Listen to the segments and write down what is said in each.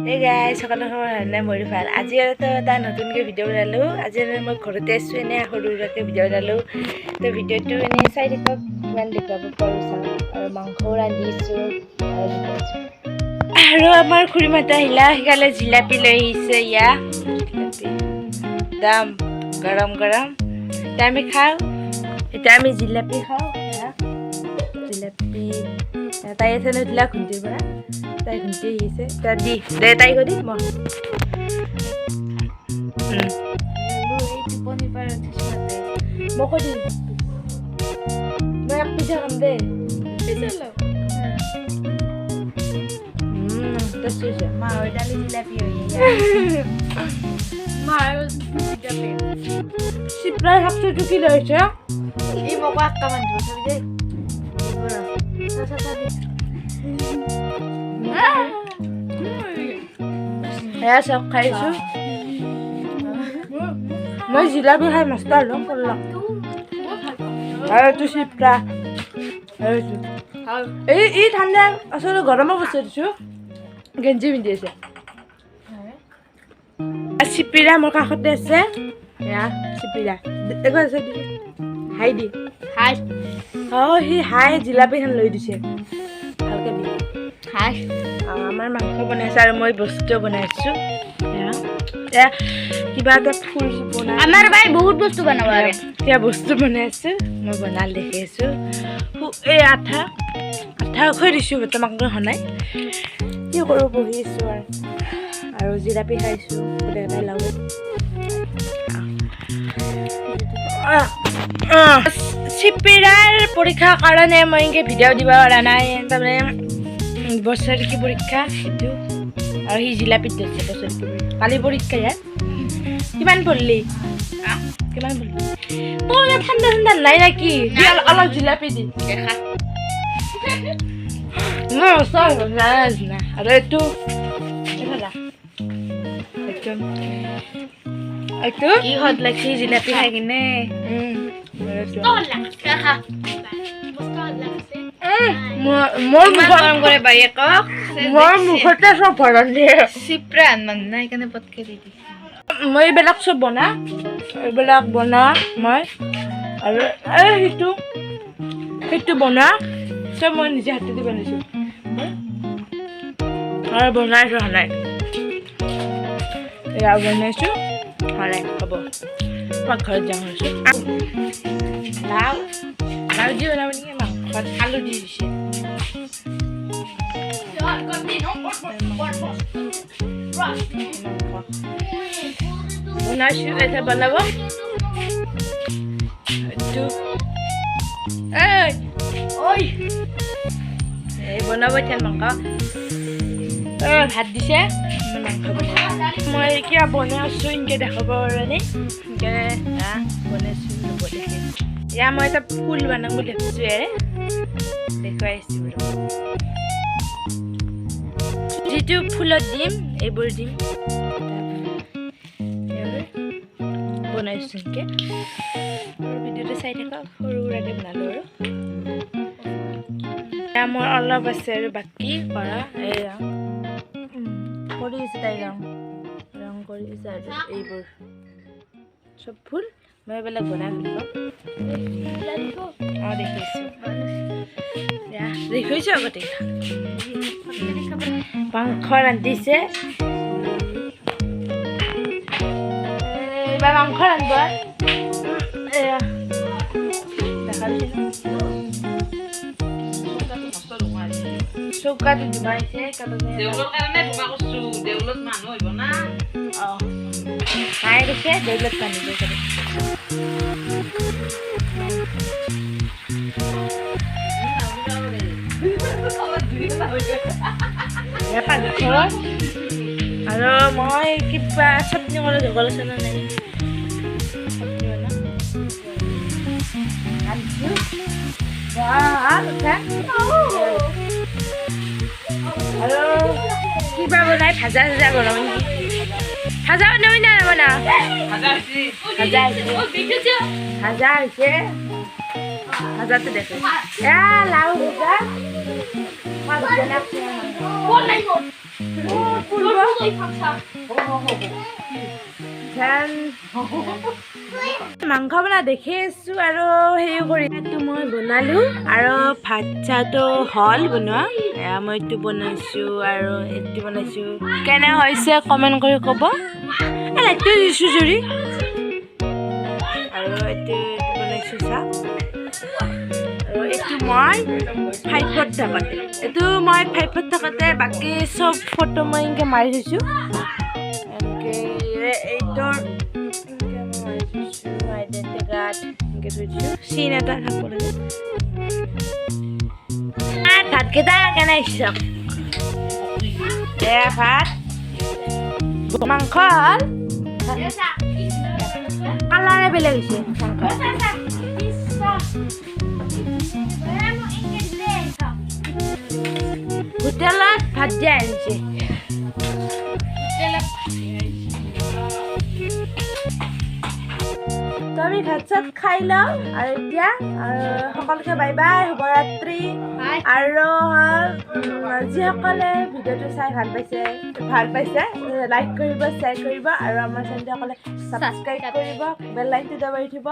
Hey guys, সকলো খবৰ হয়নে? মোৰ ভাল। আজি আৰু এটা নতুনকৈ ভিডিঅ' বনালো। আজি মই ঘৰতে আছোঁ, এনে সৰুকৈ ভিডিঅ' বনালো। তো ভিডিঅ'টো এনেই চাই থাকক, কিমান দেখুৱাব পাৰোঁ চাওঁ। আৰু মাংসও ৰান্ধিছোঁ আৰু আমাৰ খুৰী মাতা আহিলা, সেইকাৰণে জিলাপি লৈ আহিছে। জিলাপি দাম গৰম গৰম। এতিয়া আমি খাওঁ, এতিয়া আমি জিলাপি খাওঁ। জিলাপি তাই আছে নুঠিলা খুন্দিৰ পৰা, তাই খুন্দি আহিছে। তাই দি দে, তাই কৰি মই টোপনি পাৰ মই কৈ দিম, মই এক পিঠা খাম দেই। মাহৰ দালি জিলাপি চিপৰাই শাকটো টুকি লৈছে। ই মোক একটামান দিব চাবি দেই। এয়া চব খাইছোঁ। মই জিলাপি খাই মস্ত হ'লো কৰলাম। আৰু এইটো চিপৰা এই ঠাণ্ডা আচলতে গৰমৰ বস্তু দিছোঁ। গেঞ্জি পিন্ধি আছে। চিপিৰা মোৰ কাষতে আছে। এয়া চিপিৰা একো আছে হাই দি হাই। অঁ সি হাই জিলাপিখন লৈ দিছে ভালকৈ দি হাই। আমাৰ মাংস বনাইছে আৰু মই বস্তু বনাইছোঁ। এয়া কিবা এটা ফুল বনাই আমাৰ বাই বহুত বস্তু বনাব আৰু কিবা বস্তু বনাইছোঁ। মই বনাল দেখি আছোঁ। এই আঠা থৈ দিছোঁ, বৰ্তমান সনাই কি কৰোঁ বহি আছোঁ আৰু জিলাপি খাইছোঁ। গোটেইকেইটাই লগত চিপিৰাৰ পৰীক্ষাৰ কাৰণে মই এনেকৈ ভিডিঅ' দিব পৰা নাই। তাৰমানে বছৰেকী পৰীক্ষা সেইটো, আৰু সি জিলাপিত ধৰিছে বছৰেকী পৰীক্ষা। কালি পৰীক্ষা ইয়াত কিমান পঢ়লি? কিমান পঢ়লি? মোৰ ঠাণ্ডা ঠাণ্ডা নাই নেকি? অলপ জিলাপি দি দেখা আৰু এইটো এইটো কি হত লাগছি জিলাপি খাই কিনে। মুখতে চব ভৰণ দিয়ে চিপৰা মানে সেইকাৰণে পটকে দি দি মই এইবিলাক চব এইবিলাক বনা মই আৰু সেইটো বনা চব মই নিজে হাতেদি বনাইছোঁ আৰু বনাইছোঁ সনাই। এয়া বনাইছোঁ সনাই হ'ব। মই ঘৰত যাওঁ লাও দি বনাব নেকি? মাংসত আলু দি দিছে। বনাইছোঁ এতিয়া বনাব এই বনাব এতিয়া মাংস। ভাত দিছে, মাংস বনাই মই কিবা বনাই আছোঁ এনেকৈ দেখাব কাৰণে বনাইছোঁ হ'ব দেখি। এয়া মই এটা ফুল বনাম বুলি ভাবিছোঁ। দেখুৱাই আছোঁ বাৰু যিটো ফুলত দিম এইবোৰ দিম বনাইছোঁ এনেকৈ। ভিডিঅ'টো চাই থাকক। সৰু সুৰাকৈ বনালোঁ আৰু এয়া মোৰ অলপ আছে আৰু বাকী কৰা। এয়া কৰি আছে তাই ৰং কৰি আছে আৰু এইবোৰ চব ফুল মই এইবিলাক বনাই ভাল পাওঁ। দেখিছোঁ দেখিছোঁ আগতে মাংস ৰান্ধিছে। এইবাৰ মাংস ৰান্ধিব এয়া দেখা চৌকাটো জুমাইছে দেউলত মানুহ আহিব না। মায়ে কৈছে দেউলত পানিব পাৰে। আৰু মই কিবা চাটনি কৰি জগল আছে নে নাই আৰু কিবা বনাই ভাজা বনাব নেকি? ভাজা বনাবি না নবনা? ভাজা হৈছে ভাজাটো দেখে। লাও ভজা মাংস বনা দেখি আছোঁ আৰু সেই কৰি এইটো মই বনালোঁ আৰু ভাত চাহটো হ'ল বনোৱা এয়া মই এইটো বনাইছোঁ আৰু এইটো বনাইছোঁ কেনে হৈছে কমেণ্ট কৰি ক'ব এইটো দিছোঁ জুৰি আৰু এইটো বনাইছোঁ চাহ আৰু এইটো মই 5ত থাকোঁতে বাকী চব ফটো মই এনেকৈ মাৰি থৈছোঁ এইটোৰ আইডেণ্টি কাৰ্ড এনেকৈ থৈ দিছোঁ চিন এটা থাকিব লাগে ভাতকেইটা কেনে চাওক এয়া ভাত মাংস হ'ল কালাৰে বেলেগ হৈছে হোটেলত ভাত দিয়া আনিছে তো আমি ভাত চাত খাই লওঁ আৰু এতিয়া সকলোকে বাই বাই শুভৰাত্ৰি আৰু যিসকলে ভিডিঅ'টো চাই ভাল পাইছে লাইক কৰিব শ্বেয়াৰ কৰিব আৰু আমাৰ চেনেলটো ছাবস্ক্ৰাইব কৰিব বেল লাইকটো দবাই থ'ব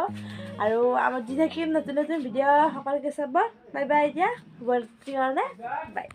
আৰু আমাৰ দি থাকিম নতুন নতুন ভিডিঅ' সকলোকে চাব বাই বাই এতিয়া শুভৰাত্ৰিৰ কাৰণে বাই